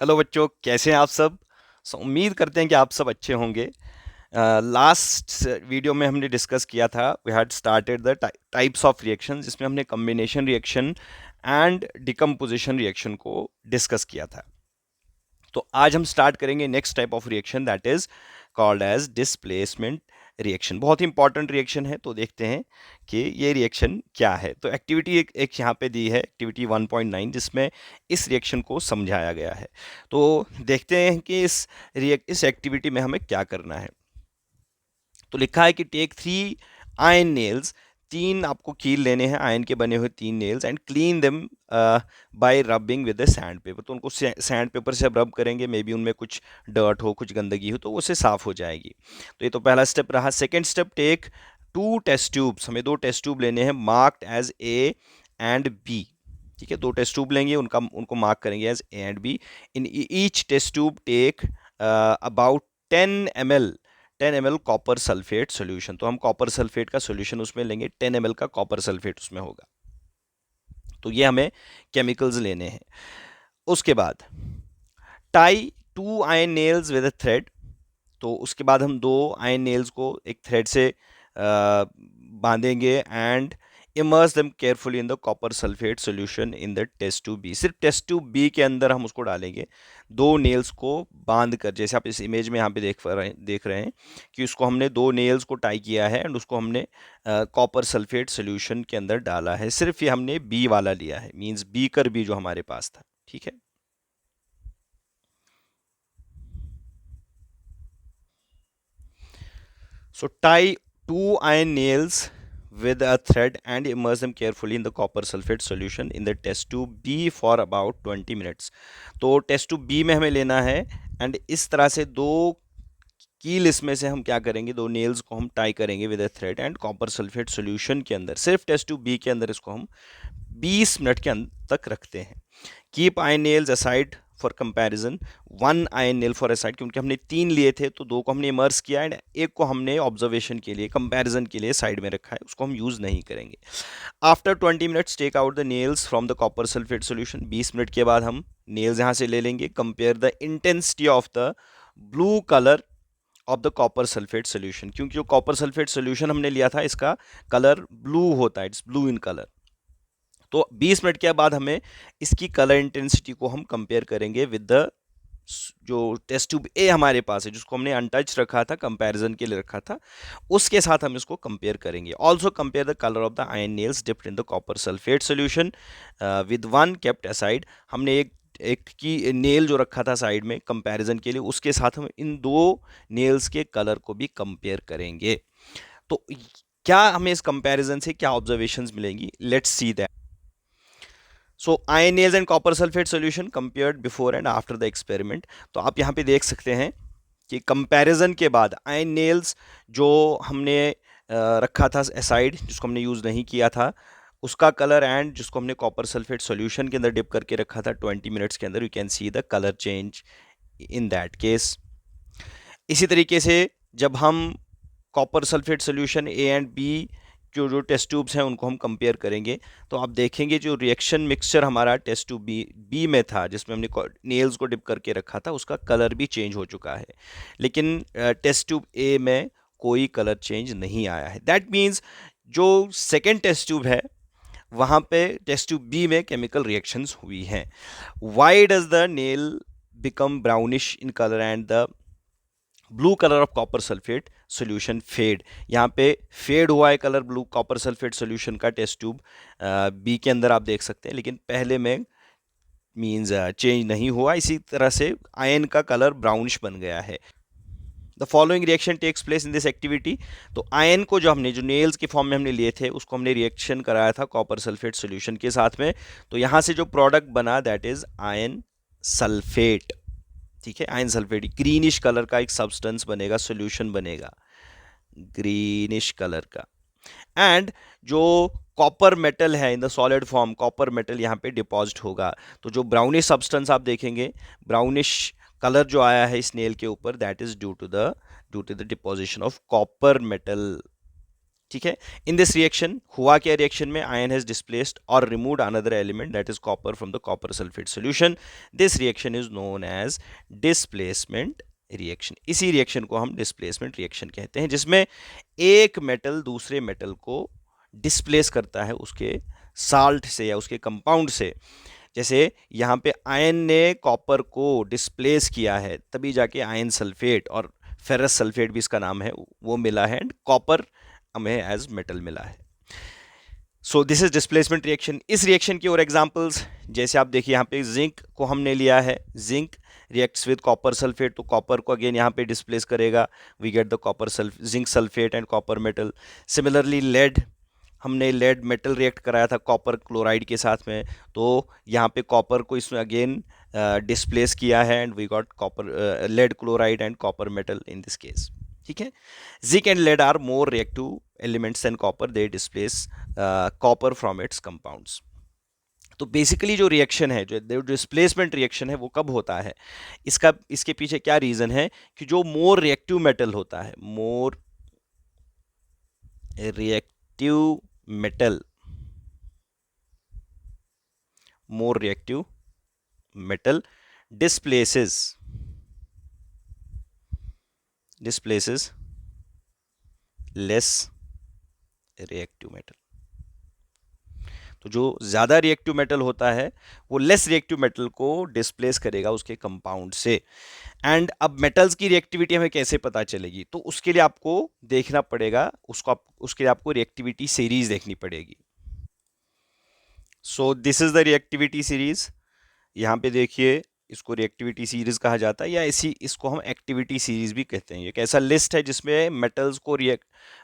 Hello बच्चों, कैसे हैं आप सब। उम्मीद करते हैं कि आप सब अच्छे होंगे। लास्ट वीडियो में हमने डिस्कस किया था, we had started the types of reaction, जिसमें हमने combination reaction and decomposition reaction को डिस्कस किया था। तो आज हम स्टार्ट करेंगे next type of reaction, that is called as displacement reaction. बहुत ही इंपॉर्टेंट रिएक्शन है, तो देखते हैं कि ये रिएक्शन क्या है। तो एक्टिविटी एक यहाँ पे दी है, एक्टिविटी 1.9, जिसमें इस रिएक्शन को समझाया गया है। तो देखते हैं कि इस एक्टिविटी में हमें क्या करना है। तो लिखा है कि टेक 3 आयन नेल्स, 3 आपको कील लेने हैं, आयन के बने हुए 3 nails, and clean them by rubbing with the sand paper. तो उनको सैंड पेपर से अब रब करेंगे, मे बी उनमें कुछ डर्ट हो, कुछ गंदगी हो, तो उससे साफ हो जाएगी। तो ये तो पहला स्टेप रहा। Second step, take 2 test tubes, हमें 2 टेस्ट ट्यूब लेने हैं, marked as A and B. ठीक है, 2 टेस्ट ट्यूब लेंगे, उनको मार्क करेंगे as A and B. In each test tube take about 10 ml 10 ml copper sulphate solution. तो हम कॉपर सल्फेट का सोल्यूशन उसमें लेंगे, 10 ml का कॉपर सल्फेट उसमें होगा। तो ये हमें केमिकल्स लेने हैं। उसके बाद tie 2 ion nails with a thread. तो उसके बाद हम 2 आयन नेल्स को एक थ्रेड से बांधेंगे, and immerse them carefully in the copper sulphate solution in the test tube B. सिर्फ टेस्ट ट्यूब बी के अंदर हम उसको डालेंगे, 2 नेल्स को बांध कर, जैसे आप इस इमेज में यहाँ पे देख रहे हैं कि उसको हमने 2 नेल्स को टाई किया है, एंड उसको हमने कॉपर सल्फेट सॉल्यूशन के अंदर डाला है। सिर्फ ये हमने बी वाला लिया है, मीन्स बीकर बी जो हमारे पास था। ठीक है, so tie 2 iron nails with a thread and immerse them carefully in the copper sulfate solution in the test tube B for about 20 minutes. तो टेस्ट ट्यूब बी में हमें लेना है, एंड इस तरह से 2 कील इसमें से हम क्या करेंगे, 2 नेल्स को हम टाई करेंगे with a thread and copper sulphate solution के अंदर। सिर्फ टेस्ट ट्यूब बी के अंदर इसको हम 20 मिनट के तक रखते हैं। Keep ion nails aside for comparison, 1 ion nail for aside, क्योंकि हमने 3 लिए थे तो 2 को हमने इमर्स किया, एंड एक को हमने ऑब्जर्वेशन के लिए, कंपैरिजन के लिए साइड में रखा है, उसको हम यूज नहीं करेंगे। After 20 minutes take out the nails from the copper sulphate solution. 20 minute के बाद हम नेल्स यहाँ से ले लेंगे। Compare the intensity of the blue colour of the copper sulphate solution, क्योंकि जो कॉपर सल्फेट सोल्यूशन हमने लिया था इसका कलर ब्लू होता है, इट्स ब्लू इन कलर। तो 20 मिनट के बाद हमें इसकी कलर इंटेंसिटी को हम कंपेयर करेंगे विद द जो टेस्ट ट्यूब ए हमारे पास है, जिसको हमने अनटच रखा था, कंपैरिजन के लिए रखा था, उसके साथ हम इसको कंपेयर करेंगे। Also compare the colour of the ion nails dipped in the copper sulphate solution with one kept aside. हमने एक की नेल जो रखा था साइड में कंपैरिजन के लिए, उसके साथ हम इन 2 नेल्स के कलर को भी कंपेयर करेंगे। तो क्या हमें इस कंपैरिजन से क्या ऑब्जर्वेशंस मिलेंगी, let's see that. So ion nails and copper sulphate solution compared before and after the experiment. तो आप यहाँ पे देख सकते हैं कि कंपैरिजन के बाद आयन नेल्स जो हमने रखा था एसाइड, जिसको हमने यूज़ नहीं किया था, उसका कलर, एंड जिसको हमने कॉपर सल्फेट सॉल्यूशन के अंदर डिप करके रखा था 20 मिनट्स के अंदर, you can see the colour change in that case. इसी तरीके से जब हम copper sulphate solution A and B जो टेस्ट ट्यूब्स हैं उनको हम कंपेयर करेंगे, तो आप देखेंगे जो रिएक्शन मिक्सचर हमारा टेस्ट ट्यूब बी में था, जिसमें हमने नेल्स को डिप करके रखा था, उसका कलर भी चेंज हो चुका है। लेकिन टेस्ट ट्यूब ए में कोई कलर चेंज नहीं आया है। दैट मीन्स जो सेकेंड टेस्ट ट्यूब है वहाँ पे टेस्ट ट्यूब बी में केमिकल रिएक्शंस हुई हैं। Why does the nail become brownish in colour and the blue colour of copper sulphate solution fade. यहाँ पे फेड हुआ है colour blue copper sulphate solution का टेस्ट ट्यूब बी के अंदर आप देख सकते हैं, लेकिन पहले में मीन्स चेंज नहीं हुआ। इसी तरह से आयन का कलर ब्राउनिश बन गया है। The following reaction takes place in this activity. तो आयन को जो नेल्स के फॉर्म में हमने लिए थे, उसको हमने रिएक्शन कराया था कॉपर सल्फेट सोल्यूशन के साथ में। तो यहाँ से जो प्रोडक्ट बना दैट इज आयन सल्फेट। ठीक है, आयन सल्फेट ग्रीनिश कलर का एक सब्सटेंस बनेगा, सॉल्यूशन बनेगा ग्रीनिश कलर का। एंड जो कॉपर मेटल है in the solid form, copper metal यहाँ पे डिपॉजिट होगा। तो जो ब्राउनिश सब्सटेंस आप देखेंगे, ब्राउनिश कलर जो आया है इस नेल के ऊपर, that is due to the deposition of copper metal. ठीक है। इन दिस रिएक्शन हुआ क्या, रिएक्शन में आयन हैज डिस्प्लेस्ड और removed another element that is copper from the copper sulphate solution. This reaction is known as displacement reaction. इसी reaction को हम displacement reaction कहते हैं, जिसमें एक मेटल दूसरे मेटल को डिस्प्लेस करता है उसके साल्ट से या उसके कंपाउंड से। जैसे यहाँ पे आयन ने कॉपर को डिस्प्लेस किया है, तभी जाके आयन सल्फेट और फेरस सल्फेट भी इसका नाम है वो मिला है, एंड कॉपर हमें एज मेटल मिला है। So this is displacement reaction. इस रिएक्शन की और एग्जांपल्स, जैसे आप देखिए यहाँ पे जिंक को हमने लिया है, zinc reacts with copper sulphate, तो कॉपर को अगेन यहाँ पे डिस्प्लेस करेगा, we get the copper zinc sulphate and copper metal. Similarly lead, हमने लेड मेटल रिएक्ट कराया था कॉपर क्लोराइड के साथ में, तो यहाँ पे कॉपर को इसमें अगेन डिस्प्लेस किया है and we got copper lead chloride and copper metal in this case. ठीक है। Zinc and lead are more reactive elements than copper, they displace copper from its compounds. तो बेसिकली जो reaction है, जो displacement reaction है, वो कब होता है, इसके पीछे क्या रीजन है कि जो मोर रिएक्टिव मेटल होता है, मोर reactive metal, more reactive metal displaces less reactive metal। तो जो ज्यादा रिएक्टिव मेटल होता है वो लेस रिएक्टिव मेटल को डिस्प्लेस करेगा उसके कंपाउंड से। एंड अब मेटल्स की रिएक्टिविटी हमें कैसे पता चलेगी, तो उसके लिए आपको देखना पड़ेगा, उसके लिए आपको रिएक्टिविटी सीरीज देखनी पड़ेगी। सो this is the reactivity series. यहाँ पे देखिए, इसको रिएक्टिविटी सीरीज कहा जाता है, या इसको हम एक्टिविटी सीरीज भी कहते हैं। एक ऐसा लिस्ट है जिसमें मेटल्स को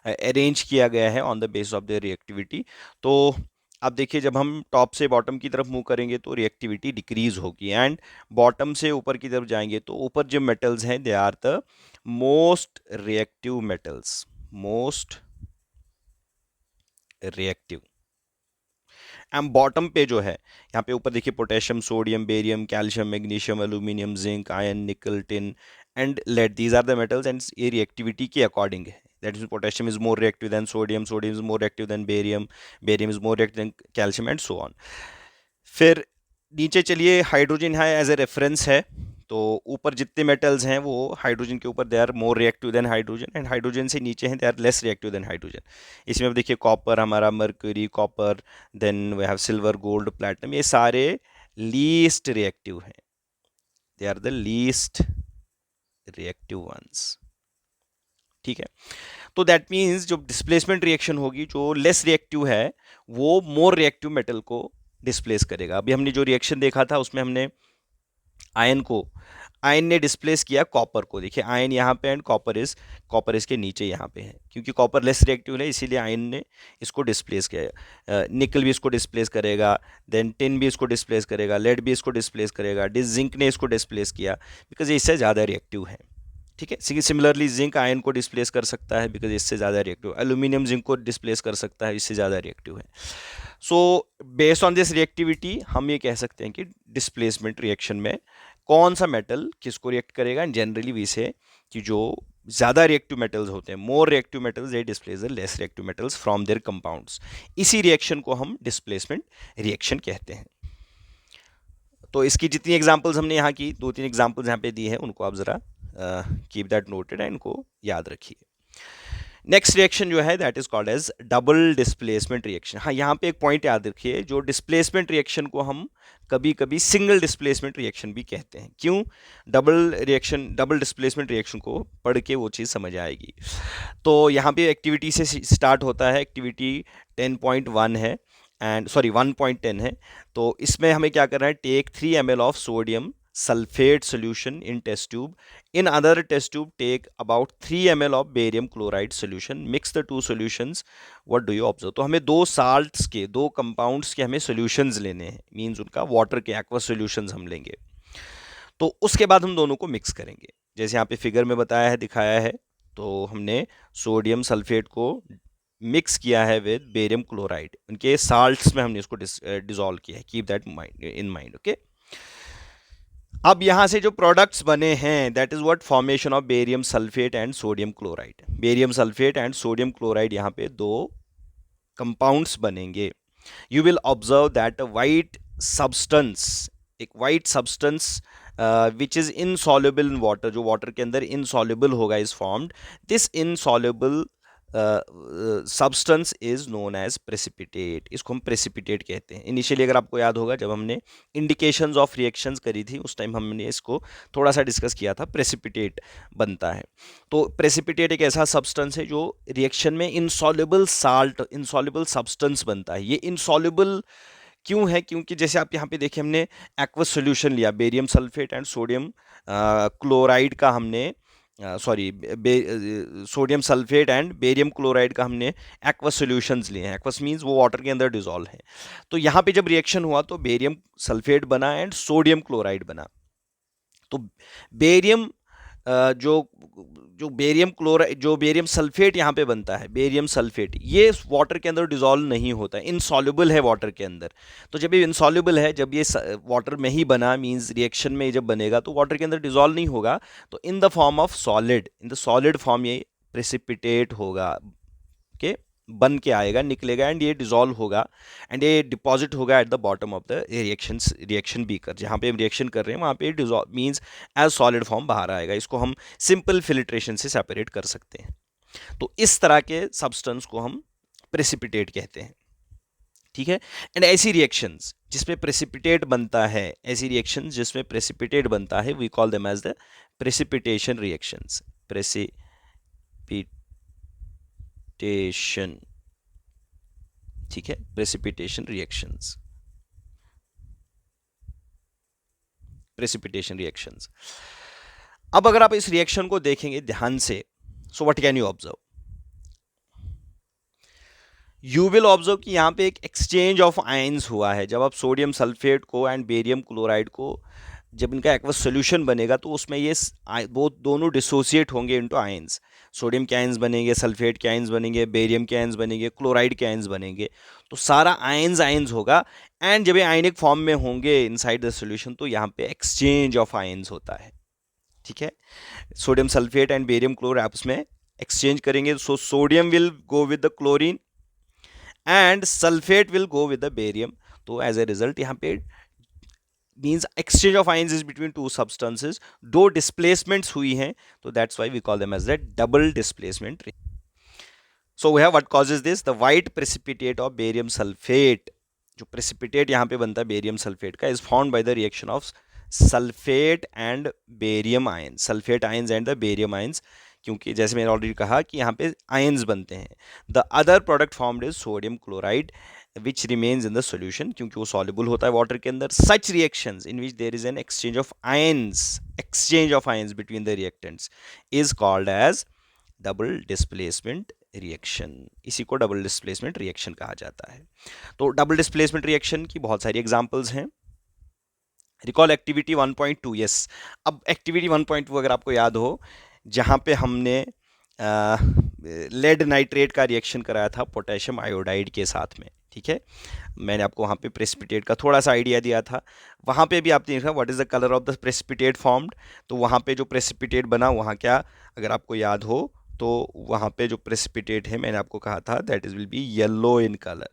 अरेंज किया गया है on the base of the reactivity. तो अब देखिए, जब हम टॉप से बॉटम की तरफ मूव करेंगे तो रिएक्टिविटी डिक्रीज होगी, एंड बॉटम से ऊपर की तरफ जाएंगे तो ऊपर जो मेटल्स हैं they are the most reactive metals, most reactive. And bottom पे जो है, यहाँ पे ऊपर देखिए potassium, sodium, barium, calcium, magnesium, aluminium, zinc, iron, nickel, tin and lead, these are the metals, and ये रिएक्टिविटी के अकॉर्डिंग है। That is potassium is more reactive than sodium, sodium is more reactive than barium, barium is more reactive than calcium and so on. फिर नीचे चलिए, hydrogen है as a reference है, तो ऊपर जितने मेटल्स हैं वो हाइड्रोजन के ऊपर they are more reactive than hydrogen, and hydrogen से नीचे हैं they are less reactive than hydrogen. इसमें अब देखिए कॉपर हमारा, mercury, copper, then we have silver, gold, platinum, ये सारे लीस्ट रिएक्टिव हैं, they are the least reactive ones. ठीक है। तो दैट मीन्स जो डिस्प्लेसमेंट रिएक्शन होगी, जो लेस रिएक्टिव है वो मोर रिएक्टिव मेटल को डिस्प्लेस करेगा। अभी हमने जो रिएक्शन देखा था उसमें हमने आयन ने डिस्प्लेस किया कॉपर को। देखिए आयन यहाँ पे एंड कॉपर इसके नीचे यहाँ पे है, क्योंकि कॉपर लेस रिएक्टिव है इसीलिए आयन ने इसको डिस्प्लेस किया। निकल भी इसको डिस्प्लेस करेगा, देन टिन भी इसको डिस्प्लेस करेगा, लेड भी इसको डिस्प्लेस करेगा, जिंक ने इसको डिस्प्लेस किया बिकॉज ये इससे ज़्यादा रिएक्टिव है। ठीक है। सिमिलरली जिंक आयन को डिस्प्लेस कर सकता है बिकॉज इससे ज़्यादा रिएक्टिव, एल्यूमिनियम जिंक को डिस्प्लेस कर सकता है, इससे ज़्यादा रिएक्टिव है। So based on this reactivity हम ये कह सकते हैं कि डिस्प्लेसमेंट रिएक्शन में कौन सा मेटल किसको रिएक्ट करेगा। एंड जनरली वी से कि जो ज़्यादा रिएक्टिव मेटल्स होते हैं, more reactive metals, they displace the less reactive metals from there compounds. इसी रिएक्शन को हम डिस्प्लेसमेंट रिएक्शन कहते हैं। तो इसकी जितनी एग्जांपल्स हमने यहाँ की, 2-3 एग्जांपल्स यहाँ पे दी है, उनको आप ज़रा कीप दैट नोटेड एंड इनको याद रखिए। नेक्स्ट रिएक्शन जो है that is called as double displacement reaction. हाँ, यहाँ पे एक पॉइंट याद रखिए, जो डिस्प्लेसमेंट रिएक्शन को हम कभी कभी सिंगल डिस्प्लेसमेंट रिएक्शन भी कहते हैं। क्यों? डबल डिस्प्लेसमेंट रिएक्शन को पढ़ के वो चीज़ समझ आएगी। तो यहाँ पे एक्टिविटी से स्टार्ट होता है, एक्टिविटी 10.1 है, एंड सॉरी 1.10 है। तो इसमें हमें क्या करना है, take 3 ml of sodium sulfate solution in test tube. In other test tube, take about 3 ml of barium chloride solution. Mix the two solutions. What do you observe? तो हमें दो salts के, दो compounds के हमें solutions लेने हैं, means उनका water के aqueous solutions हम लेंगे। तो उसके बाद हम दोनों को मिक्स करेंगे, जैसे यहाँ पे फिगर में बताया है, दिखाया है। तो हमने सोडियम सल्फेट को मिक्स किया है विद बेरियम क्लोराइड, उनके साल्ट्स में हमने इसको डिसॉल्व किया है। Keep that in mind, okay. अब यहाँ से जो प्रोडक्ट्स बने हैं that is what formation of barium sulphate and sodium chloride. Barium sulphate and sodium chloride यहाँ पे दो कंपाउंड्स बनेंगे। You will observe that a white substance, एक white substance which is insoluble in water, जो water के अंदर insoluble होगा is formed. This insoluble substance is known as precipitate. इसको हम precipitate कहते हैं। इनिशियली अगर आपको याद होगा जब हमने indications of reactions करी थी उस टाइम हमने इसको थोड़ा सा डिस्कस किया था, precipitate बनता है। तो प्रेसिपिटेट एक ऐसा सब्सटेंस है जो रिएक्शन में इनसॉल्युबल साल्ट, इनसॉल्युबल सब्सटेंस बनता है। ये इनसॉल्युबल क्यों है? क्योंकि जैसे आप यहाँ पे देखिए हमने एक्वस सॉल्यूशन लिया, barium sulphate and sodium chloride का हमने sorry sodium sulphate and barium chloride का हमने एक्वस सॉल्यूशंस लिए हैं। एक्वस मींस वो वाटर के अंदर डिसॉल्व है। तो यहाँ पे जब रिएक्शन हुआ तो बेरियम सल्फेट बना एंड सोडियम क्लोराइड बना। तो बेरियम जो जो बेरियम क्लोराइड, जो बेरियम सल्फेट यहाँ पे बनता है, बेरियम सल्फेट, ये वाटर के अंदर डिसॉल्व नहीं होता है, इनसॉल्युबल है वाटर के अंदर। तो जब ये इनसॉल्युबल है, जब ये वाटर में ही बना, मींस रिएक्शन में जब बनेगा तो वाटर के अंदर डिसॉल्व नहीं होगा, तो in the form of solid, in the solid form ये प्रेसिपिटेट होगा, के बन के आएगा, निकलेगा एंड ये डिसॉल्व होगा एंड ये डिपॉजिट होगा at the bottom of the reaction beaker. जहाँ पे हम रिएक्शन कर रहे हैं वहाँ पे dissolve means as solid form बाहर आएगा। इसको हम सिंपल फिल्ट्रेशन से सेपरेट कर सकते हैं। तो इस तरह के सब्सटेंस को हम प्रेसिपिटेट कहते हैं। ठीक है। एंड ऐसी रिएक्शंस जिसमें प्रेसिपिटेट बनता है, ऐसी रिएक्शंस जिसमें प्रेसिपिटेट बनता है, we call them as the precipitation reactions. Precipitation, ठीक है, प्रेसिपिटेशन रिएक्शंस, प्रेसिपिटेशन रिएक्शंस। अब अगर आप इस रिएक्शन को देखेंगे ध्यान से, so what can you observe? You will observe कि यहाँ पे एक एक्सचेंज ऑफ आयंस हुआ है। जब आप सोडियम सल्फेट को एंड बेरियम क्लोराइड को, जब इनका एक्वस सोल्यूशन बनेगा तो उसमें ये वो दोनों डिसोसिएट होंगे इनटू आयंस। सोडियम के आयंस बनेंगे, सल्फेट के आयंस बनेंगे, बेरियम के आयंस बनेंगे, क्लोराइड के आयंस बनेंगे। तो सारा आयंस आयंस होगा एंड जब ये आयनिक फॉर्म में होंगे इनसाइड द सोल्यूशन तो यहाँ पे एक्सचेंज ऑफ आयंस होता है। ठीक है। सोडियम सल्फेट एंड बेरियम क्लोर आपस में एक्सचेंज करेंगे। So sodium will go with the chlorine and sulphate will go with the barium. तो एज ए रिजल्ट यहाँ पे means exchange of ions is between two substances. दो डिस्प्लेसमेंट्स हुई हैं तो that's why we call them as the double displacement. So we have what causes this, the white precipitate of barium sulphate, जो precipitate यहाँ पे बनता है barium sulphate का, is found by the reaction of sulphate and barium ions, sulphate ions and the barium ions. क्योंकि जैसे मैंने already कहा कि यहाँ पे आयंस बनते हैं। The other product formed is sodium chloride which remains in the solution, क्योंकि वो सॉल्युबल होता है वाटर के अंदर। Such reactions in which there is an exchange of ions between the reactants is called as double displacement reaction. इसी को double displacement reaction कहा जाता है। तो डबल डिस्प्लेसमेंट रिएक्शन की बहुत सारी एग्जांपल्स हैं। Recall activity 1.2। यस, अब एक्टिविटी 1.2 अगर आपको याद हो, जहाँ पे हमने लेड नाइट्रेट का रिएक्शन कराया था पोटेशियम आयोडाइड के साथ में। ठीक है, मैंने आपको वहाँ पे प्रेसिपिटेट का थोड़ा सा आइडिया दिया था। वहाँ पे भी आपने देखा what is the colour of the precipitate formed. तो वहाँ पे जो प्रेसिपिटेट बना वहाँ क्या, अगर आपको याद हो तो वहाँ पे जो प्रेसिपिटेट है मैंने आपको कहा था that is will be yellow in colour.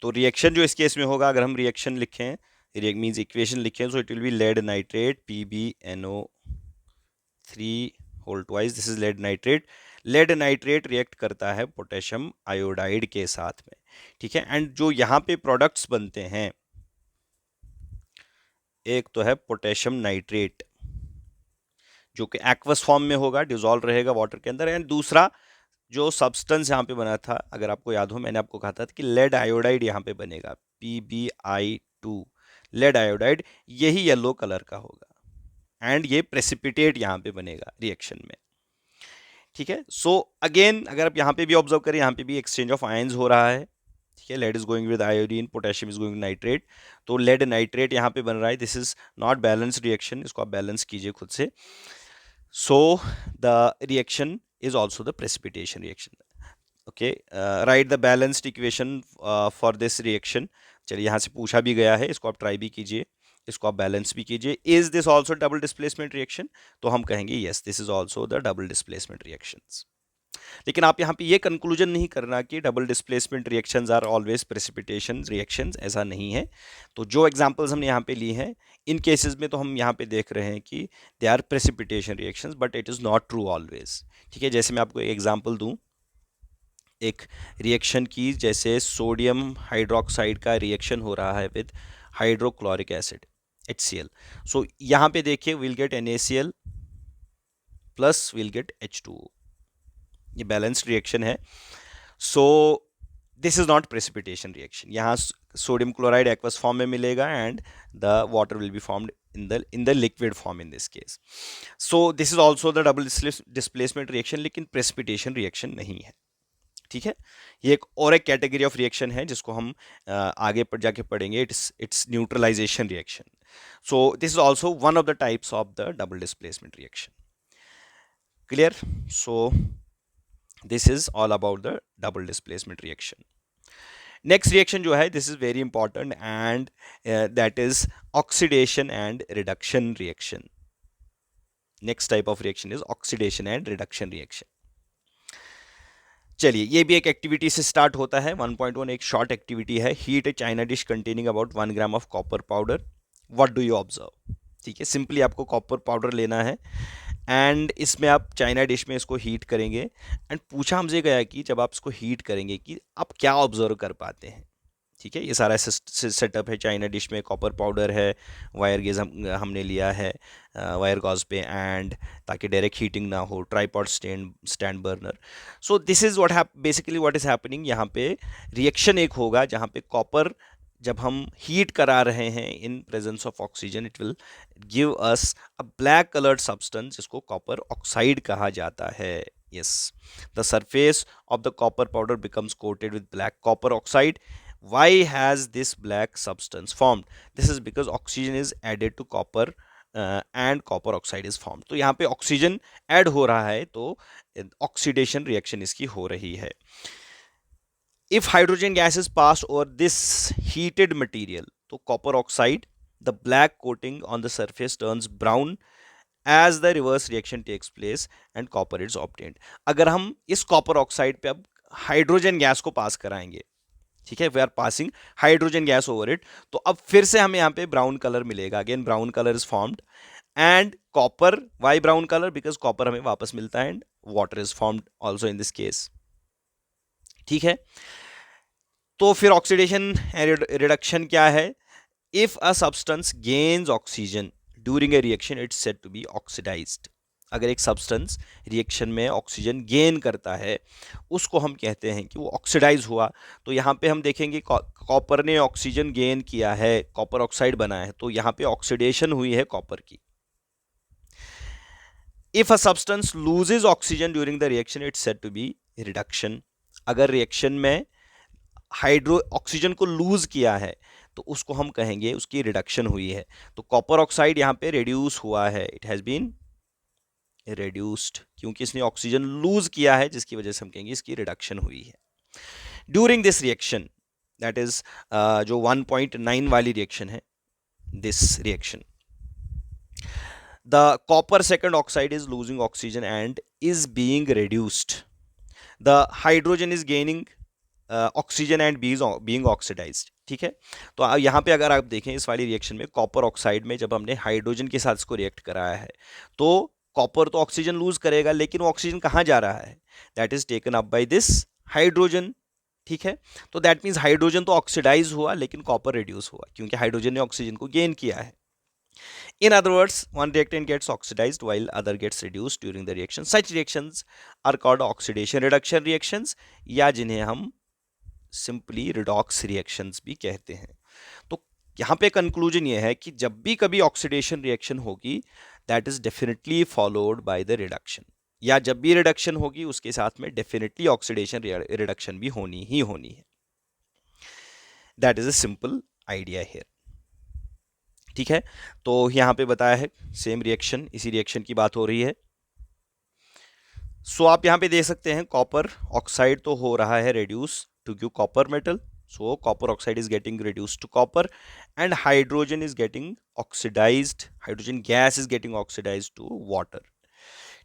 तो रिएक्शन जो इस केस में होगा, अगर हम रिएक्शन लिखें, मीन्स इक्वेशन लिखें, so it will be lead nitrate PbNO3 whole twice, this is lead nitrate. Lead nitrate react करता है पोटेशियम आयोडाइड के साथ में। ठीक है। एंड जो यहाँ पे प्रोडक्ट्स बनते हैं, एक तो है पोटेशियम नाइट्रेट जो कि एक्वस फॉर्म में होगा, डिसॉल्व रहेगा वाटर के अंदर। एंड दूसरा जो सब्सटेंस यहाँ पे बना था, अगर आपको याद हो, मैंने आपको कहा था कि लेड आयोडाइड यहाँ पे बनेगा, PbI2 लेड आयोडाइड, यही येलो कलर का होगा एंड ये प्रेसिपिटेट यहाँ पे बनेगा रिएक्शन में। ठीक है। सो अगेन अगर आप यहाँ पे भी ऑब्जर्व करें, यहाँ पे भी एक्सचेंज ऑफ आयंस हो रहा है। ठीक है, lead is going with iodine, potassium is going nitrate, तो लेड नाइट्रेट यहाँ पे बन रहा है। This is not balance reaction, इसको आप बैलेंस कीजिए खुद से। So the reaction is also the precipitation reaction. Okay, write the balanced equation for this reaction. चलिए यहाँ से पूछा भी गया है, इसको आप ट्राई भी कीजिए, इसको आप बैलेंस भी कीजिए। Is this also double displacement reaction? तो हम कहेंगे yes, this is also the double displacement reactions. लेकिन आप यहाँ पे ये कंक्लूजन नहीं करना कि double displacement reactions are always precipitation reactions, ऐसा नहीं है। तो जो एग्जांपल्स हमने यहाँ पे ली हैं, इन केसेस में तो हम यहाँ पे देख रहे हैं कि they are precipitation reactions, but it is not true always. ठीक है, जैसे मैं आपको एक एग्जांपल दूँ एक रिएक्शन की, जैसे सोडियम हाइड्रोक्साइड का रिएक्शन हो रहा है विद हाइड्रोक्लोरिक एसिड HCl। सो यहाँ पे देखिए will get NaCl plus will get H2O, ये बैलेंस्ड रिएक्शन है। So this is not precipitation reaction. यहाँ सोडियम क्लोराइड एक्वस फॉर्म में मिलेगा and the water will be formed in the liquid form in this case. So this is also the double displacement reaction, लेकिन precipitation reaction नहीं है। ठीक है, ये एक कैटेगरी ऑफ रिएक्शन है जिसको हम आगे पर जाके पढ़ेंगे, it's neutralisation reaction. So this is also one of the types of the double displacement reaction. Clear? So this is all about the double displacement reaction. Next reaction जो है, this is very important and that is oxidation and reduction reaction. Next type of reaction is oxidation and reduction reaction. चलिए, ये भी एक activity से start होता है। 1.1 एक शॉर्ट एक्टिविटी है। Heat A China dish containing about 1 gram of copper powder, what do you observe? ठीक है, सिंपली आपको कॉपर पाउडर लेना है एंड इसमें आप चाइना डिश में इसको हीट करेंगे एंड पूछा हमसे गया कि जब आप इसको हीट करेंगे कि आप क्या ऑब्जर्व कर पाते हैं। ठीक है, ये सारा सेटअप है। चाइना डिश में कॉपर पाउडर है, वायर गेज हमने लिया है वायर गॉज पे, एंड ताकि डायरेक्ट हीटिंग ना हो, tripod stand burner. So this is what basically what is happening. यहाँ पे रिएक्शन एक होगा जहाँ पे कॉपर जब हम हीट करा रहे हैं इन presence of oxygen, it will give us a black coloured substance जिसको कॉपर ऑक्साइड कहा जाता है। Yes, the surface of the copper powder becomes coated with black copper oxide. Why has this black substance formed? This is because oxygen is added to copper and copper oxide is formed. तो यहाँ पे oxygen add हो रहा है तो oxidation reaction इसकी हो रही है। If hydrogen gas is passed over this heated material, तो copper oxide, the black coating on the surface turns brown as the reverse reaction takes place and copper is obtained. अगर हम इस copper oxide पे अब hydrogen gas को पास कराएंगे, ठीक है, we are passing hydrogen gas over it, तो अब फिर से हमें यहाँ पे ब्राउन कलर मिलेगा। Again brown colour is formed and copper, why brown colour? Because copper हमें वापस मिलता है and water is formed also in this case. ठीक है, तो फिर ऑक्सीडेशन रिडक्शन क्या है? If a substance gains oxygen during a reaction, it's said to be oxidised. अगर एक सब्सटेंस रिएक्शन में ऑक्सीजन गेन करता है, उसको हम कहते हैं कि वो ऑक्सीडाइज हुआ। तो यहाँ पे हम देखेंगे कॉपर ने ऑक्सीजन गेन किया है, कॉपर ऑक्साइड बना है, तो यहाँ पे ऑक्सीडेशन हुई है कॉपर की। If a substance loses oxygen during the reaction, it's said to be reduction. अगर रिएक्शन में ऑक्सीजन को लूज किया है तो उसको हम कहेंगे उसकी रिडक्शन हुई है। तो कॉपर ऑक्साइड यहाँ पे रिड्यूस हुआ है, इट हैज बीन reduced, क्योंकि इसने ऑक्सीजन लूज किया है, जिसकी वजह से हम कहेंगे इसकी रिडक्शन हुई है। During this reaction, that is जो 1.9 वाली रिएक्शन है, this reaction the copper second oxide is losing oxygen and is being reduced, the hydrogen is gaining oxygen and being oxidised. ठीक है, तो यहाँ पे अगर आप देखें इस वाली रिएक्शन में कॉपर ऑक्साइड में जब हमने हाइड्रोजन के साथ इसको रिएक्ट कराया है, तो कॉपर तो ऑक्सीजन लूज करेगा, लेकिन वो ऑक्सीजन कहाँ जा रहा है? That is taken up by this hydrogen. ठीक है, तो दैट मीन्स हाइड्रोजन तो ऑक्सीडाइज हुआ लेकिन कॉपर रिड्यूस हुआ, क्योंकि हाइड्रोजन ने ऑक्सीजन को गेन किया है। In other words, one reactant gets oxidized while other gets reduced during the reaction. Such reactions are called oxidation reduction reactions, या जिन्हें हम सिंपली रिडॉक्स रिएक्शंस भी कहते हैं। तो यहाँ पे कंक्लूजन ये है कि जब भी कभी ऑक्सीडेशन रिएक्शन होगी, that is definitely followed by the reduction, या जब भी रिडक्शन होगी उसके साथ में डेफिनेटली ऑक्सीडेशन रिडक्शन भी होनी ही होनी है। That is a simple idea here. ठीक है, तो यहाँ पे बताया है सेम रिएक्शन, इसी रिएक्शन की बात हो रही है। सो आप यहाँ पे देख सकते हैं कॉपर ऑक्साइड तो हो रहा है reduce to give copper metal, So copper oxide is getting reduced to copper and hydrogen is getting oxidized, hydrogen gas is getting oxidized to water.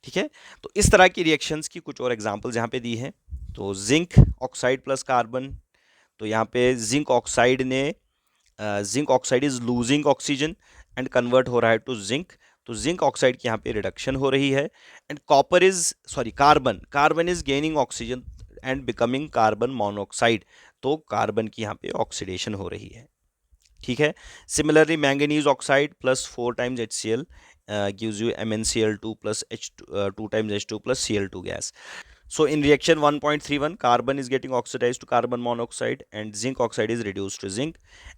ठीक है, तो इस तरह की रिएक्शंस की कुछ और एग्जांपल्स यहाँ पे दी हैं। तो जिंक ऑक्साइड प्लस कार्बन, तो यहाँ पे zinc oxide is losing oxygen and convert हो रहा है टू जिंक, तो जिंक ऑक्साइड की यहाँ पे रिडक्शन हो रही है। And carbon is gaining oxygen and becoming carbon monoxide, तो कार्बन की यहाँ पे ऑक्सीडेशन हो रही है। ठीक है, similarly manganese oxide plus 4 times HCl gives you MnCl2 plus 2 times H2 plus Cl2 gas. So in reaction 1.31, carbon is getting oxidized to carbon monoxide and zinc oxide is reduced to zinc.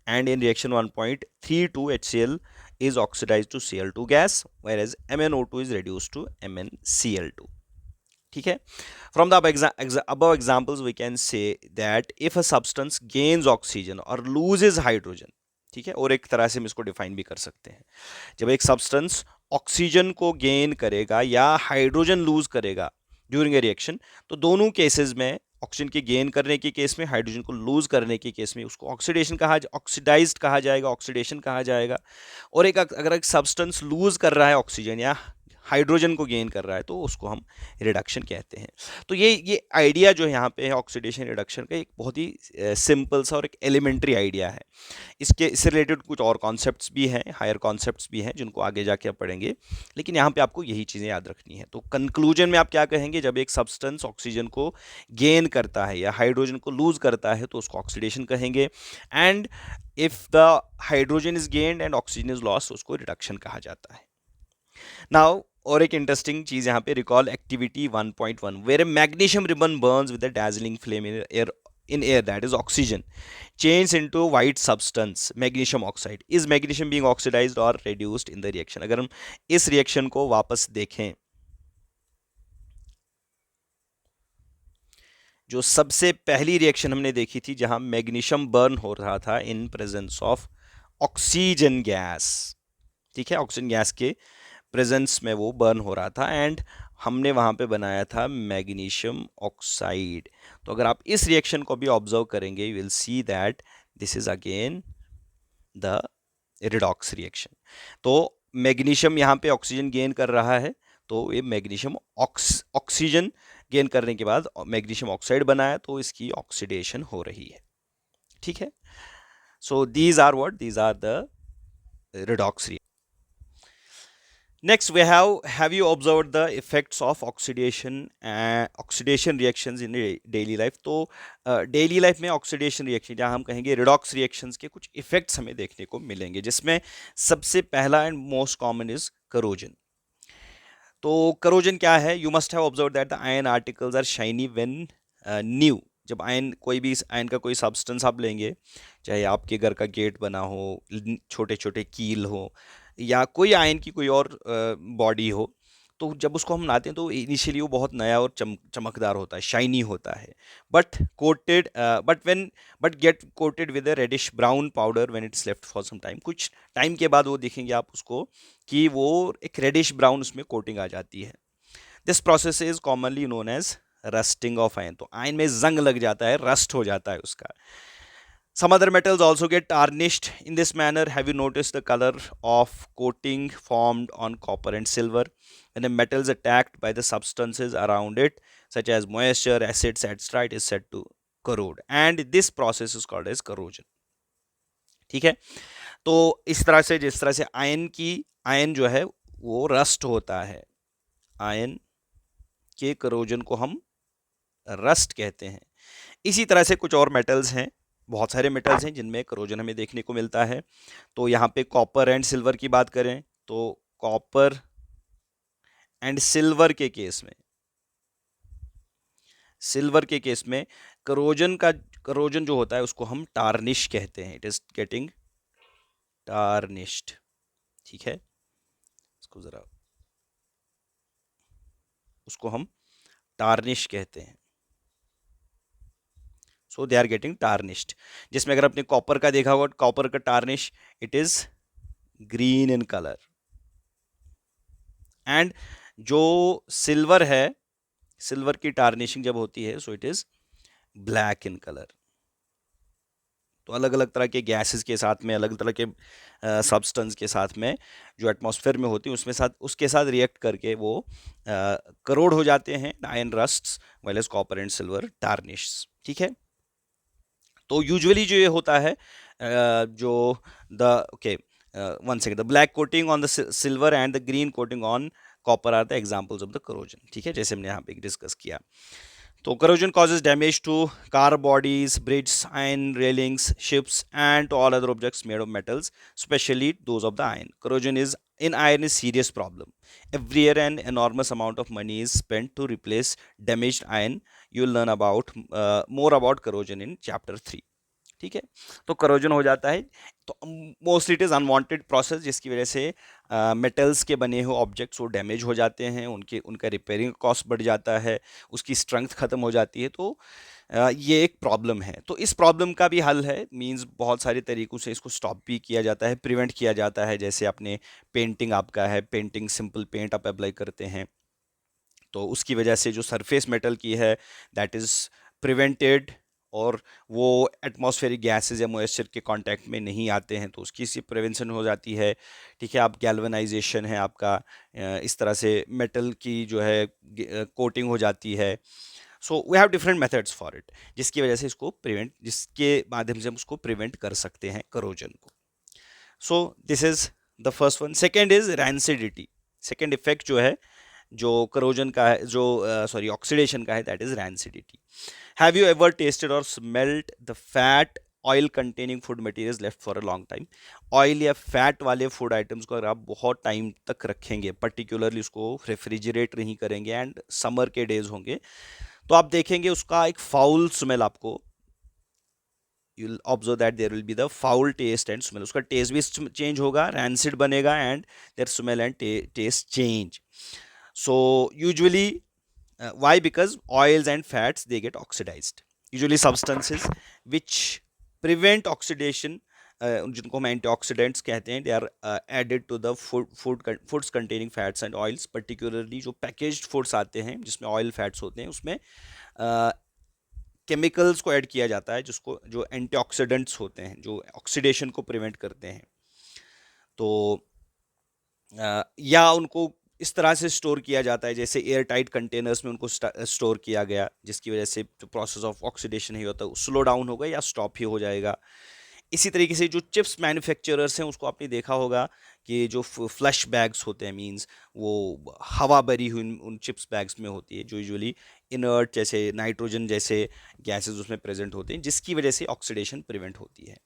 And in reaction 1.32, HCl is oxidized to Cl2 gas, whereas MnO2 is reduced to MnCl2. ठीक है, from the above examples we can say that if a substance gains oxygen or loses hydrogen, ठीक है, और एक तरह से हम इसको डिफाइन भी कर सकते हैं, जब एक सब्सटेंस ऑक्सीजन को गेन करेगा या हाइड्रोजन लूज करेगा ड्यूरिंग ए रिएक्शन, तो दोनों केसेस में ऑक्सीजन के गेन करने के केस में, हाइड्रोजन को लूज करने के केस में उसको ऑक्सीडाइज्ड कहा जाएगा, ऑक्सीडेशन कहा जाएगा। और एक अगर एक सब्सटेंस लूज कर रहा है ऑक्सीजन या हाइड्रोजन को गेन कर रहा है, तो उसको हम रिडक्शन कहते हैं। तो ये आइडिया जो है यहाँ पे है ऑक्सीडेशन रिडक्शन का, एक बहुत ही सिंपल सा और एक एलिमेंट्री आइडिया है। इससे रिलेटेड कुछ और कॉन्सेप्ट्स भी हैं, हायर कॉन्सेप्ट्स भी हैं, जिनको आगे जाके आप पढ़ेंगे, लेकिन यहाँ पे आपको यही चीज़ें याद रखनी है। तो कंक्लूजन में आप क्या कहेंगे, जब एक सब्सटेंस ऑक्सीजन को गेन करता है या हाइड्रोजन को लूज करता है, तो उसको ऑक्सीडेशन कहेंगे। And if the hydrogen is gained and oxygen is lost, उसको रिडक्शन कहा जाता है। नाउ और एक इंटरेस्टिंग चीज यहाँ पे, recall activity 1.1 where a magnesium ribbon burns with a dazzling flame in air that is oxygen changes into white substance magnesium oxide. Is magnesium being oxidized or reduced in the reaction? अगर हम इस reaction को वापस देखें, जो सबसे पहली reaction हमने देखी थी जहां मैग्नीशियम बर्न हो रहा था इन प्रेजेंस ऑफ ऑक्सीजन गैस, ठीक है, ऑक्सीजन गैस के प्रेजेंस में वो बर्न हो रहा था एंड हमने वहां पे बनाया था मैग्नीशियम ऑक्साइड। तो अगर आप इस रिएक्शन को भी ऑब्जर्व करेंगे, you will see that this is again the redox reaction. तो मैग्नीशियम यहाँ पे ऑक्सीजन गेन कर रहा है, तो ये मैग्नीशियम ऑक्सीजन गेन करने के बाद मैग्नीशियम ऑक्साइड बनाया, तो इसकी ऑक्सीडेशन हो रही है। ठीक है, so these are the redox reaction. Next we have you observed the effects of oxidation reactions in daily life? तो डेली लाइफ में ऑक्सीडेशन रिएक्शन, जहाँ हम कहेंगे रिडॉक्स रिएक्शंस के कुछ इफेक्ट्स हमें देखने को मिलेंगे, जिसमें सबसे पहला and most common is corrosion. तो करोजन क्या है? You must have observe that the iron articles are shiny when new. जब कोई भी आयन का कोई सब्सटेंस आप लेंगे, चाहे आपके घर का गेट बना हो, छोटे छोटे कील हो, या कोई आयन की कोई और बॉडी हो, तो जब उसको हम लाते हैं तो इनिशियली वो बहुत नया और चमकदार होता है, शाइनी होता है, but get coated with a reddish brown powder when it's left for some time. कुछ टाइम के बाद वो देखेंगे आप उसको कि वो एक रेडिश ब्राउन उसमें कोटिंग आ जाती है। This process is commonly known as rusting of iron. तो आयन में जंग लग जाता है, रस्ट हो जाता है उसका। Some other metals also get tarnished in this manner. Have you noticed the color of coating formed on copper and silver? When a metal is attacked by the substances around it, such as moisture, acids, etc., it is said to corrode. And this process is called as corrosion. ठीक है, तो इस तरह से, जिस तरह से ion जो है वो रस्ट होता है, आयन के करोजन को हम रस्ट कहते हैं। इसी तरह से कुछ और मेटल्स हैं, बहुत सारे मेटल्स हैं जिनमें करोजन हमें देखने को मिलता है। तो यहाँ पे कॉपर एंड सिल्वर की बात करें, तो कॉपर एंड सिल्वर के केस में करोजन जो होता है उसको हम टार्निश कहते हैं। It is getting tarnished. ठीक है, उसको हम टार्निश कहते हैं। सो दे आर गेटिंग टार्निश्ड। जिसमें अगर आपने कॉपर का देखा होगा, कॉपर का tarnish it is green in colour, and जो सिल्वर है, सिल्वर की टार्निशिंग जब होती है, so it is black in colour. तो अलग अलग तरह के गैसेस के साथ में, अलग तरह के सब्सटेंस के साथ में जो एटमॉस्फेयर में होती है उसके साथ रिएक्ट करके वो करोड हो जाते हैं, iron rusts well as copper and silver tarnish. ठीक है, तो यूजुअली जो ये होता है जो the okay one second, the black coating on the silver and the green coating on copper are the examples of the corrosion. ठीक है, जैसे हमने यहाँ पे डिस्कस किया। तो corrosion causes damage to car bodies, bridges, iron railings, ships, and to all other objects made of metals, especially those of the iron. Corrosion is in iron is serious problem. Every year, an enormous amount of money is spent to replace damaged iron. You will learn about more about corrosion in chapter 3. ठीक है, तो corrosion हो जाता है, तो mostly it is unwanted process जिसकी वजह से मेटल्स के बने हुए ऑब्जेक्ट्स वो डैमेज हो जाते हैं, उनका रिपेयरिंग कॉस्ट बढ़ जाता है, उसकी स्ट्रेंथ ख़त्म हो जाती है। तो ये एक प्रॉब्लम है। तो इस प्रॉब्लम का भी हल है, मींस बहुत सारे तरीक़ों से इसको स्टॉप भी किया जाता है, प्रिवेंट किया जाता है। जैसे अपने पेंटिंग आपका है, पेंटिंग सिंपल पेंट आप अप्लाई करते हैं, तो उसकी वजह से जो सरफेस मेटल की है दैट इज़ प्रिवेंटेड, और वो एटमॉस्फेरिक गैसेस या मॉइस्चर के कांटेक्ट में नहीं आते हैं, तो उसकी सी प्रिवेंशन हो जाती है। ठीक है, आप गैल्वेनाइजेशन है आपका, इस तरह से मेटल की जो है कोटिंग हो जाती है। So we have different methods for it, जिसके माध्यम से हम उसको प्रिवेंट कर सकते हैं करोजन को। सो this is the first one. Second is rancidity. Second effect जो है जो करोजन का है, जो ऑक्सीडेशन का है, that is rancidity. Have you ever tasted or smelled the fat oil containing food materials left for a long time? Oil या fat वाले फूड आइटम्स को अगर आप बहुत टाइम तक रखेंगे, पर्टिकुलरली उसको रेफ्रिजरेट नहीं करेंगे एंड समर के डेज होंगे, तो आप देखेंगे उसका एक फाउल स्मेल, आपको you'll observe that there will be the foul taste and smell. उसका टेस्ट भी चेंज होगा, रैंसिड बनेगा, and there smell and taste change. So usually why? Because oils and fats, they get oxidized. Usually substances which prevent oxidation, जिनको हम antioxidants कहते हैं, they are added to the foods containing fats and oils, particularly जो packaged foods आते हैं जिसमें oil fats होते हैं, उसमें केमिकल्स को ऐड किया जाता है जो एंटीऑक्सीडेंट्स होते हैं, जो ऑक्सीडेशन को प्रिवेंट करते हैं। तो या उनको इस तरह से स्टोर किया जाता है जैसे एयर टाइट कंटेनर्स में उनको स्टोर किया गया, जिसकी वजह से जो प्रोसेस ऑफ ऑक्सीडेशन ही होता है स्लो डाउन होगा या स्टॉप ही हो जाएगा। इसी तरीके से जो चिप्स मैन्युफैक्चरर्स हैं, उसको आपने देखा होगा कि जो फ्लश बैग्स होते हैं, मींस वो हवा भरी हुई उन चिप्स बैग्स में होती है, जो यूजुअली इनर्ट जैसे नाइट्रोजन जैसे गैसेस उसमें प्रेजेंट होते हैं, जिसकी वजह से ऑक्सीडेशन प्रिवेंट होती है।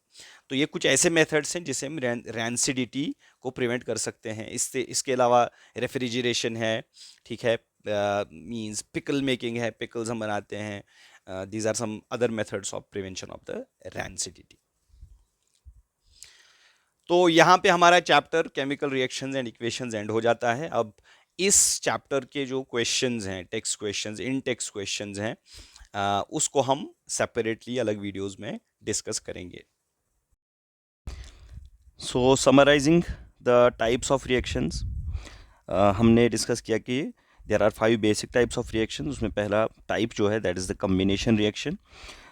तो ये कुछ ऐसे मेथड्स हैं जिससे हम रैंसिडिटी को प्रिवेंट कर सकते हैं। इसके अलावा रेफ्रिजरेशन है, ठीक है, मींस पिकल मेकिंग है, पिकल्स हम बनाते हैं। These are some other methods of prevention of the rancidity. तो यहाँ पे हमारा chapter chemical reactions and equations and हो जाता है। अब इस चैप्टर के जो क्वेश्चंस हैं, text questions, in text questions हैं, उसको हम सेपरेटली अलग वीडियोस में डिस्कस करेंगे। So summarising the types of reactions, हमने डिस्कस किया कि there are 5 basic types of reaction. उसमें पहला टाइप जो है that is the combination reaction.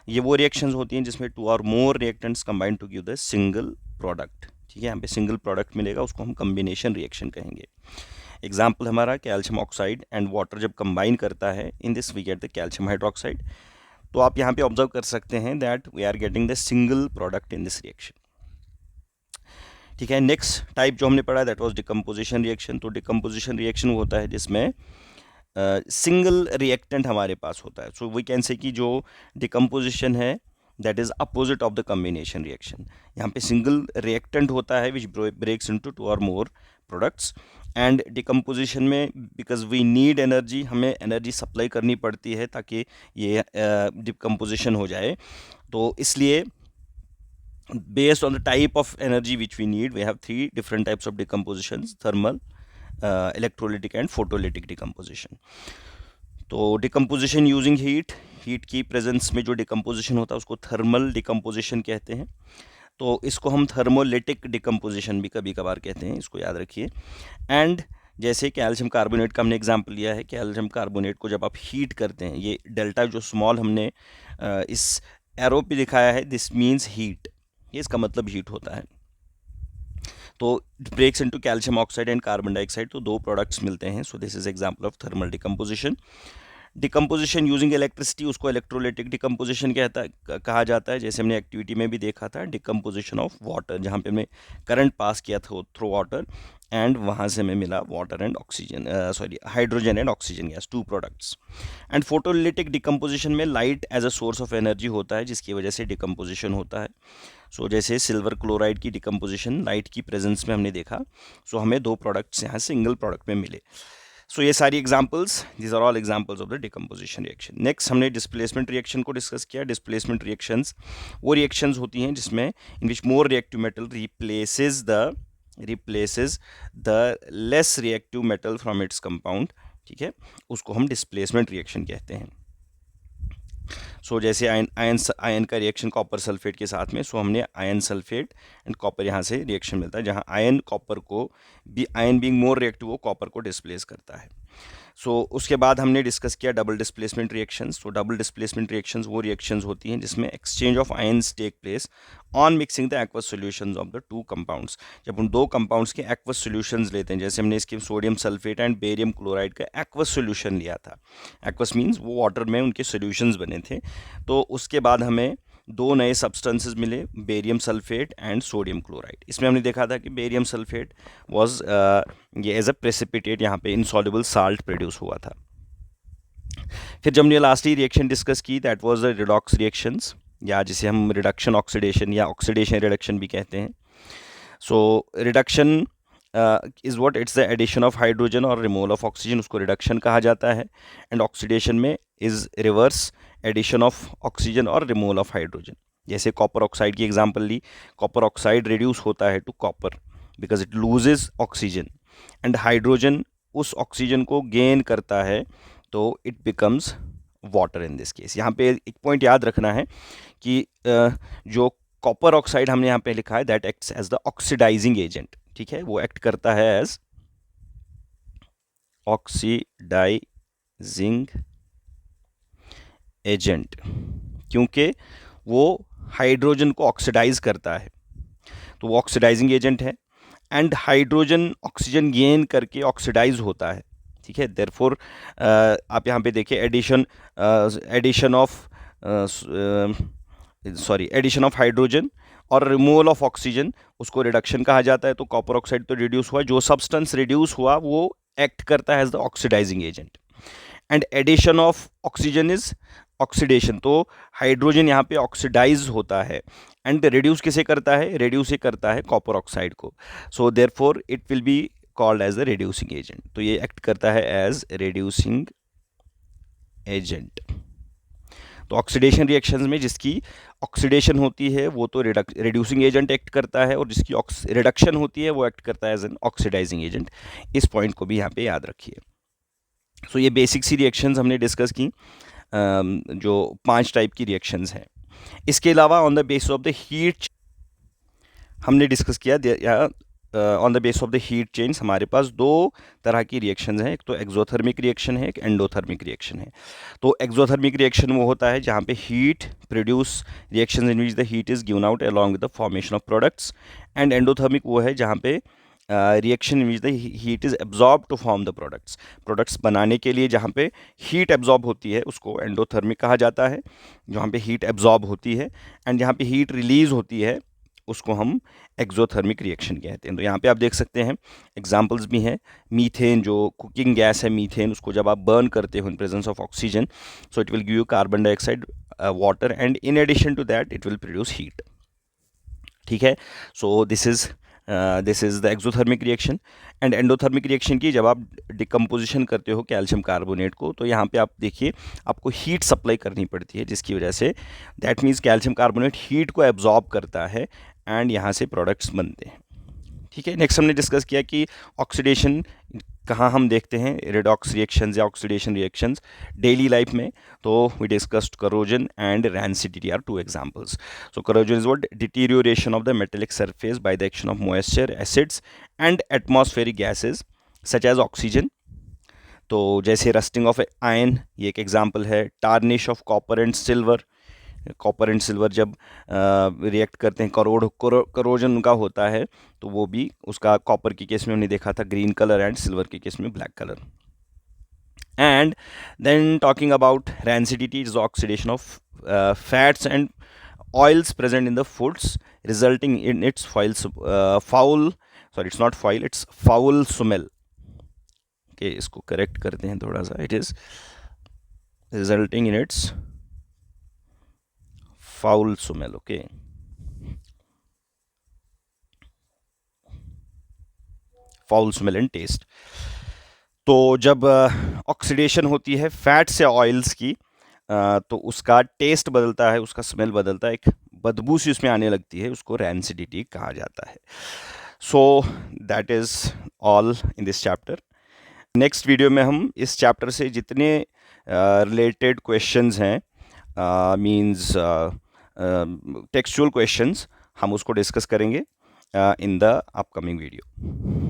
ये वो रिएक्शंस होती हैं जिसमें 2 or more reactants combine to give the single product. ठीक है, यहाँ पे सिंगल प्रोडक्ट मिलेगा, उसको हम कम्बिनेशन रिएक्शन कहेंगे। एग्जाम्पल हमारा कैल्शियम ऑक्साइड एंड वाटर जब कंबाइन करता है, in this we get the calcium hydroxide. तो आप यहाँ पे ऑब्जर्व कर सकते हैं that we are getting the single product in this reaction. ठीक है, नेक्स्ट टाइप जो हमने पढ़ा दैट वाज डिकम्पोजिशन रिएक्शन। तो डिकम्पोजिशन रिएक्शन वो होता है जिसमें सिंगल रिएक्टेंट हमारे पास होता है। सो वी कैन से कि जो डिकम्पोजिशन है that is opposite of the combination reaction. यहाँ पे सिंगल रिएक्टेंट होता है which breaks into 2 or more products. And decomposition में बिकॉज वी नीड एनर्जी, हमें एनर्जी सप्लाई करनी पड़ती है ताकि ये डिकम्पोजिशन हो जाए। तो इसलिए based on the type of energy which we need, we have 3 different types of decompositions: thermal, electrolytic and photolytic decomposition. तो डिकम्पोजिशन यूजिंग हीट की प्रेजेंस में जो डिकम्पोजिशन होता है उसको थर्मल डिकम्पोजिशन कहते हैं। तो इसको हम थर्मोलिटिक डिकम्पोजिशन भी कभी कभार कहते हैं, इसको याद रखिए। एंड जैसे कैल्शियम कार्बोनेट का हमने एग्जांपल लिया है, कैल्शियम कार्बोनेट को जब आप हीट करते हैं, ये डेल्टा जो स्मॉल हमने इस एरो पे दिखाया है, दिस मीन्स हीट। ये इसका मतलब हीट होता है। तो breaks into calcium oxide and carbon dioxide, तो दो प्रोडक्ट्स मिलते हैं। So this is example of thermal decomposition. Decomposition using electricity, उसको इलेक्ट्रोलाइटिक डिकम्पोजिशन कहा जाता है। जैसे हमने एक्टिविटी में भी देखा था, डिकम्पोजिशन ऑफ वाटर, जहाँ पे हमने करंट पास किया था थ्रू वाटर, एंड वहाँ से हमें मिला water and oxygen, sorry hydrogen and oxygen gas, two products. And photolytic decomposition में light as a source of energy होता है, जिसकी वजह से डिकम्पोजिशन होता है। सो जैसे सिल्वर क्लोराइड की डिकम्पोजिशन लाइट की प्रेजेंस में हमने देखा, सो हमें दो प्रोडक्ट्स यहाँ सिंगल प्रोडक्ट में मिले। सो ये सारी examples, these are all examples of the decomposition reaction. Next हमने डिस्प्लेसमेंट रिएक्शन को डिस्कस किया। डिस्प्लेसमेंट रिएक्शंस वो रिएक्शंस होती हैं जिसमें in which more reactive metal replaces the less reactive metal from its compound, ठीक है, उसको हम डिस्प्लेसमेंट रिएक्शन कहते हैं। सो जैसे आयन का रिएक्शन कॉपर सल्फेट के साथ में, सो हमने आयन सल्फेट एंड कॉपर यहाँ से रिएक्शन मिलता है, जहाँ आयन कॉपर को आयन बीइंग मोर रिएक्टिव वो कॉपर को डिस्प्लेस करता है। सो उसके बाद हमने डिस्कस किया डबल डिस्प्लेसमेंट रिएक्शंस। तो डबल डिस्प्लेसमेंट रिएक्शंस वो रिएक्शंस होती हैं जिसमें exchange of ions take place on mixing the aqueous solutions of the two compounds. जब हम दो कंपाउंड्स के एक्वस सॉल्यूशंस लेते हैं, जैसे हमने इसके sodium sulphate and barium chloride का एक्वस सॉल्यूशन लिया था, एक्वस मींस वो वाटर में उनके सॉल्यूशंस बने थे, तो उसके बाद हमें दो नए सब्सटेंसेस मिले, barium sulphate and sodium chloride. इसमें हमने देखा था कि बेरियम सल्फेट वाज ये एज अ प्रेसिपिटेट यहाँ पे इनसॉल्युबल साल्ट प्रोड्यूस हुआ था। फिर जब हमने लास्टली रिएक्शन डिस्कस की, that was the redox reactions, या जिसे हम रिडक्शन ऑक्सीडेशन या ऑक्सीडेशन रिडक्शन भी कहते हैं। So reduction is what, it's the addition of hydrogen और रिमूवल ऑफ ऑक्सीजन, उसको रिडक्शन कहा जाता है। एंड ऑक्सीडेशन में is reverse, addition of oxygen और रिमूवल ऑफ हाइड्रोजन। जैसे कॉपर ऑक्साइड की एग्जांपल ली, कॉपर ऑक्साइड रिड्यूस होता है to copper because it loses oxygen, and hydrogen उस ऑक्सीजन को गेन करता है, तो it becomes water in this case. यहाँ पे एक पॉइंट याद रखना है कि जो कॉपर ऑक्साइड हमने यहाँ पे लिखा है, that acts as the oxidising agent, ठीक है, वो एक्ट करता है एज ऑक्सीडाइजिंग एजेंट, क्योंकि वो हाइड्रोजन को ऑक्सीडाइज करता है, तो वो ऑक्सीडाइजिंग एजेंट है। एंड हाइड्रोजन ऑक्सीजन गेन करके ऑक्सीडाइज होता है, ठीक है। देयरफॉर आप यहाँ पे देखिए एडिशन ऑफ हाइड्रोजन और रिमूवल ऑफ ऑक्सीजन, उसको रिडक्शन कहा जाता है। तो कॉपर ऑक्साइड तो रिड्यूस हुआ, जो सब्सटेंस रिड्यूस हुआ वो एक्ट करता है as the oxidising agent. And addition of oxygen is oxidation, तो हाइड्रोजन यहाँ पे ऑक्सीडाइज होता है। एंड रिड्यूस किसे करता है, रिड्यूस ये करता है कॉपर ऑक्साइड को। So therefore it will be called as the reducing agent, तो ये एक्ट करता है एज रिड्यूसिंग एजेंट। तो ऑक्सीडेशन रिएक्शंस में जिसकी ऑक्सीडेशन होती है वो तो रिड्यूसिंग एजेंट एक्ट करता है, और जिसकी रिडक्शन होती है वो एक्ट करता है एज एन ऑक्सीडाइजिंग एजेंट। इस पॉइंट को भी यहाँ पे याद रखिए। सो ये बेसिक सी रिएक्शंस हमने डिस्कस की, जो 5 टाइप की रिएक्शंस हैं। इसके अलावा on the basis of the heat हमने डिस्कस किया, on the base of the heat change हमारे पास दो तरह की रिएक्शंस हैं, एक तो एक्सोथर्मिक रिएक्शन है, एक एंडोथर्मिक रिएक्शन है। तो एक्सोथर्मिक रिएक्शन वो होता है जहाँ पे heat produce reactions in which the heat is given out along with the formation of products. And endothermic वो है जहाँ पे reaction in which the heat is absorb to form the products बनाने के लिए जहाँ पे हीट एब्जॉर्ब होती है उसको एंडोथर्मिक कहा जाता है, जहाँ पे हीट एब्जॉर्ब होती है। एंड जहाँ पे हीट रिलीज होती है उसको हम एक्सोथर्मिक रिएक्शन कहते हैं। तो यहाँ पे आप देख सकते हैं एग्जांपल्स भी हैं। मीथेन, जो कुकिंग गैस है मीथेन, उसको जब आप बर्न करते हो in presence of oxygen, so it will give you carbon dioxide, water, and in addition to that it will produce heat, ठीक है। So this is the exothermic reaction. And endothermic reaction की जब आप decomposition करते हो calcium carbonate को, तो यहाँ पे आप देखिए आपको हीट सप्लाई करनी पड़ती है, जिसकी वजह say that means calcium carbonate heat को एब्जॉर्ब करता है एंड यहाँ से प्रोडक्ट्स बनते हैं, ठीक है। नेक्स्ट हमने डिस्कस किया कि ऑक्सीडेशन कहाँ हम देखते हैं, रेडॉक्स रिएक्शंस या ऑक्सीडेशन रिएक्शंस डेली लाइफ में। तो we discussed corrosion and rancidity are 2 examples. So corrosion is what, deterioration of the metallic surface by the action of moisture, acids and atmospheric gases such as oxygen. तो जैसे rusting of iron, ये एक एग्जांपल है। Tarnish of copper and silver, copper and silver जब react करते हैं, corrosion उनका होता है, तो वो भी उसका कॉपर के केस में हमने देखा था ग्रीन कलर एंड सिल्वर के केस में black colour. And then talking about rancidity is oxidation of fats and oils present in the foods, resulting in its it's not foul, it's foul smell. Okay, इसको correct करते हैं थोड़ा सा. It is resulting in its foul smell. Okay. Foul smell and taste. तो जब oxidation होती है fat से ऑयल्स की, तो उसका टेस्ट बदलता है, उसका स्मेल बदलता है, एक बदबू सी उसमें आने लगती है, उसको रैंसिडिटी कहा जाता है. So that is all in this chapter. Next video में हम इस चैप्टर से जितने रिलेटेड क्वेश्चंस हैं, मींस टेक्सचुअल क्वेश्चंस, हम उसको डिस्कस करेंगे इन द अपकमिंग वीडियो.